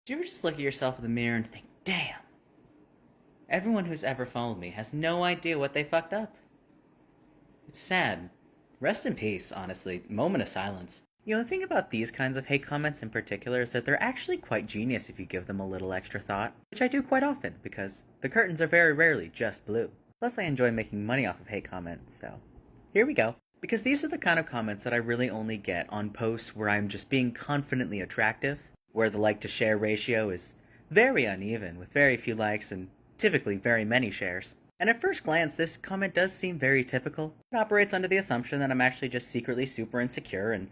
Do you ever just look at yourself in the mirror and think, damn, everyone who's ever followed me has no idea what they fucked up? It's sad. Rest in peace, honestly. Moment of silence. You know, the thing about these kinds of hate comments in particular is that they're actually quite genius if you give them a little extra thought, which I do quite often, because the curtains are very rarely just blue. Plus, I enjoy making money off of hate comments, so here we go. Because these are the kind of comments that I really only get on posts where I'm just being confidently attractive, where the like to share ratio is very uneven, with very few likes and typically very many shares. And at first glance, this comment does seem very typical. It operates under the assumption that I'm actually just secretly super insecure and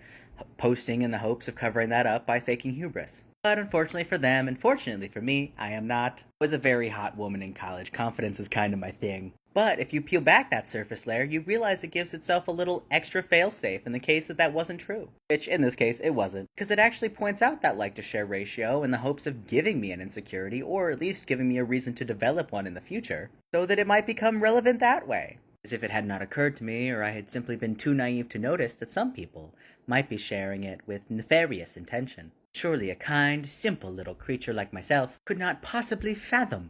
posting in the hopes of covering that up by faking hubris. But unfortunately for them, and fortunately for me, I am not. I was a very hot woman in college. Confidence is kind of my thing. But if you peel back that surface layer, you realize it gives itself a little extra failsafe in the case that that wasn't true. Which, in this case, it wasn't. Because it actually points out that like-to-share ratio in the hopes of giving me an insecurity, or at least giving me a reason to develop one in the future, so that it might become relevant that way. As if it had not occurred to me, or I had simply been too naive to notice that some people might be sharing it with nefarious intention. Surely a kind, simple little creature like myself could not possibly fathom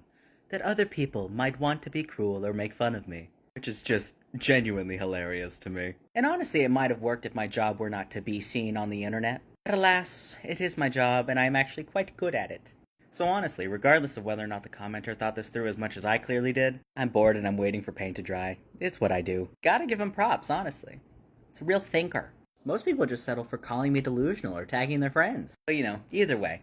that other people might want to be cruel or make fun of me. Which is just genuinely hilarious to me. And honestly, it might have worked if my job were not to be seen on the internet. But alas, it is my job, and I am actually quite good at it. So honestly, regardless of whether or not the commenter thought this through as much as I clearly did, I'm bored and I'm waiting for paint to dry. It's what I do. Gotta give him props, honestly. It's a real thinker. Most people just settle for calling me delusional or tagging their friends. But you know, either way,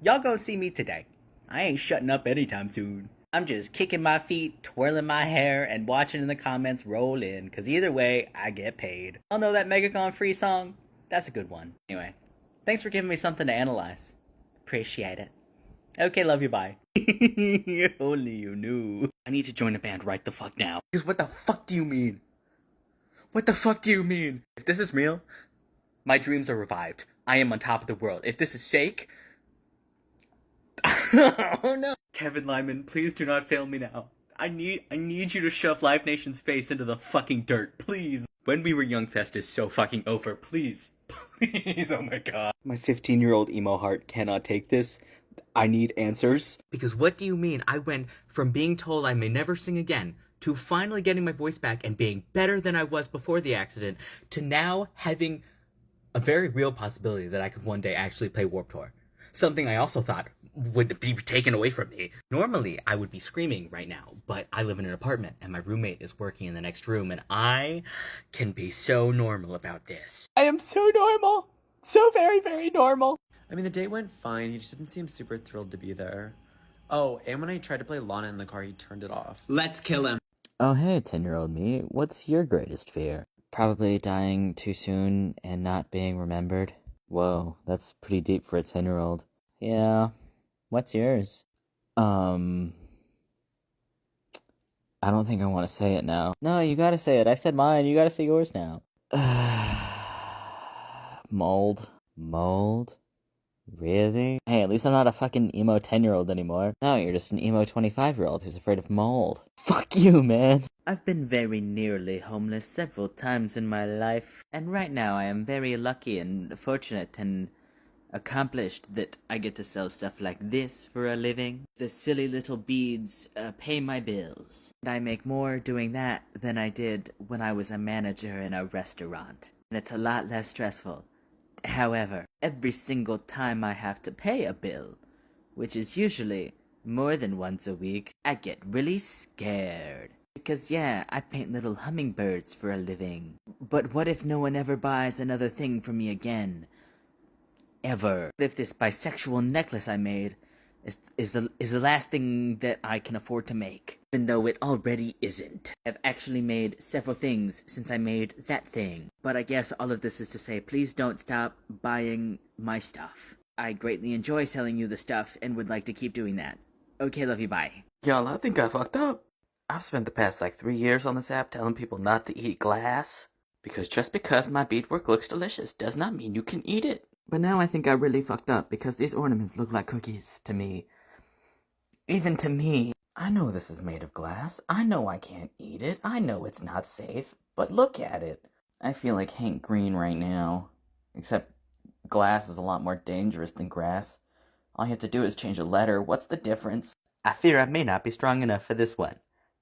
y'all go see me today. I ain't shutting up anytime soon. I'm just kicking my feet, twirling my hair, and watching in the comments roll in, cause either way, I get paid. Y'all know that MegaCon free song? That's a good one. Anyway, thanks for giving me something to analyze. Appreciate it. Okay, love you, bye. If only you knew. I need to join a band right the fuck now. Because what the fuck do you mean? What the fuck do you mean? If this is real, my dreams are revived. I am on top of the world. If this is fake... Oh no! Kevin Lyman, please do not fail me now. I need you to shove Live Nation's face into the fucking dirt, please. When We Were Young Fest is so fucking over, please. Please, oh my god. My 15-year-old emo heart cannot take this. I need answers. Because what do you mean I went from being told I may never sing again to finally getting my voice back and being better than I was before the accident to now having a very real possibility that I could one day actually play Warped Tour? Something I also thought would be taken away from me. Normally, I would be screaming right now, but I live in an apartment and my roommate is working in the next room and I can be so normal about this. I am so normal. So very, very normal. I mean, the date went fine. He just didn't seem super thrilled to be there. Oh, and when I tried to play Lana in the car, he turned it off. Let's kill him. Oh, hey, 10-year-old me. What's your greatest fear? Probably dying too soon and not being remembered. Whoa, that's pretty deep for a 10-year-old. Yeah. What's yours? I don't think I want to say it now. No, you gotta say it. I said mine. You gotta say yours now. Mold. Mold? Really? Hey, at least I'm not a fucking emo 10-year-old anymore. No, you're just an emo 25-year-old who's afraid of mold. Fuck you, man. I've been very nearly homeless several times in my life, and right now I am very lucky and fortunate and accomplished that I get to sell stuff like this for a living. The silly little beads pay my bills. And I make more doing that than I did when I was a manager in a restaurant. And it's a lot less stressful. However, every single time I have to pay a bill, which is usually more than once a week, I get really scared. Because yeah, I paint little hummingbirds for a living. But what if no one ever buys another thing from me again? Ever. What if this bisexual necklace I made is the last thing that I can afford to make, even though it already isn't? I've actually made several things since I made that thing. But I guess all of this is to say, please don't stop buying my stuff. I greatly enjoy selling you the stuff and would like to keep doing that. Okay, love you, bye. Y'all, I think I fucked up. I've spent the past 3 years on this app telling people not to eat glass. Because just because my beadwork looks delicious does not mean you can eat it. But now I think I really fucked up because these ornaments look like cookies to me. Even to me. I know this is made of glass. I know I can't eat it. I know it's not safe. But look at it. I feel like Hank Green right now. Except glass is a lot more dangerous than grass. All you have to do is change a letter. What's the difference? I fear I may not be strong enough for this one.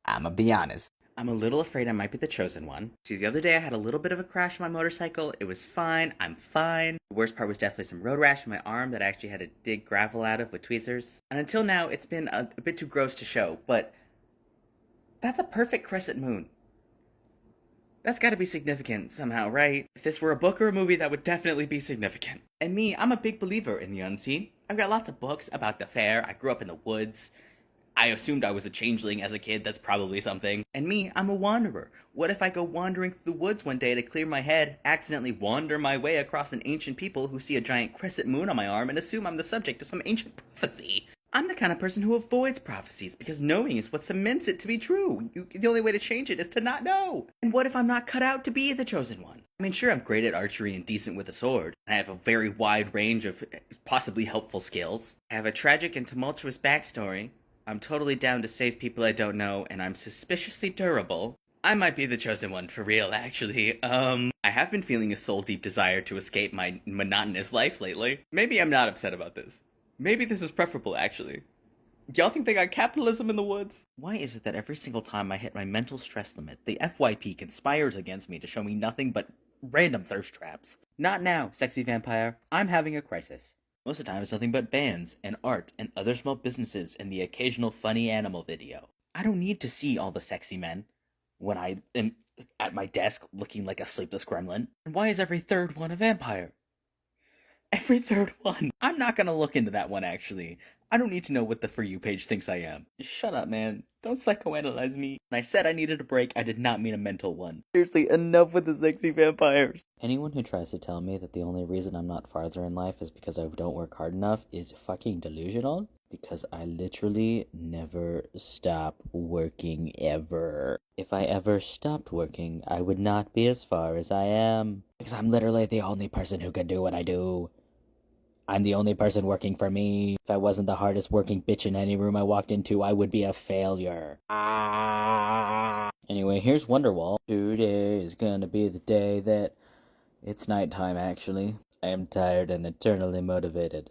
I'ma be honest. I'm a little afraid I might be the chosen one. See, the other day I had a little bit of a crash on my motorcycle. It was fine. I'm fine. The worst part was definitely some road rash in my arm that I actually had to dig gravel out of with tweezers. And until now, it's been a bit too gross to show, but that's a perfect crescent moon. That's gotta be significant somehow, right? If this were a book or a movie, that would definitely be significant. And me, I'm a big believer in the unseen. I've got lots of books about the fair. I grew up in the woods. I assumed I was a changeling as a kid, that's probably something. And me, I'm a wanderer. What if I go wandering through the woods one day to clear my head, accidentally wander my way across an ancient people who see a giant crescent moon on my arm and assume I'm the subject of some ancient prophecy? I'm the kind of person who avoids prophecies because knowing is what cements it to be true. The only way to change it is to not know. And what if I'm not cut out to be the chosen one? I mean, sure, I'm great at archery and decent with a sword. I have a very wide range of possibly helpful skills. I have a tragic and tumultuous backstory. I'm totally down to save people I don't know, and I'm suspiciously durable. I might be the chosen one for real, actually. I have been feeling a soul-deep desire to escape my monotonous life lately. Maybe I'm not upset about this. Maybe this is preferable, actually. Y'all think they got capitalism in the woods? Why is it that every single time I hit my mental stress limit, the FYP conspires against me to show me nothing but random thirst traps? Not now, sexy vampire. I'm having a crisis. Most of the time, it's nothing but bands and art and other small businesses and the occasional funny animal video. I don't need to see all the sexy men when I am at my desk looking like a sleepless gremlin. And why is every third one a vampire? Every third one. I'm not gonna look into that one, actually. I don't need to know what the For You page thinks I am. Shut up, man. Don't psychoanalyze me. When I said I needed a break, I did not mean a mental one. Seriously, enough with the sexy vampires. Anyone who tries to tell me that the only reason I'm not farther in life is because I don't work hard enough is fucking delusional. Because I literally never stop working ever. If I ever stopped working, I would not be as far as I am. Because I'm literally the only person who can do what I do. I'm the only person working for me. If I wasn't the hardest working bitch in any room I walked into, I would be a failure. Anyway, here's Wonderwall. Today is gonna be the day that... It's nighttime, actually. I am tired and eternally motivated.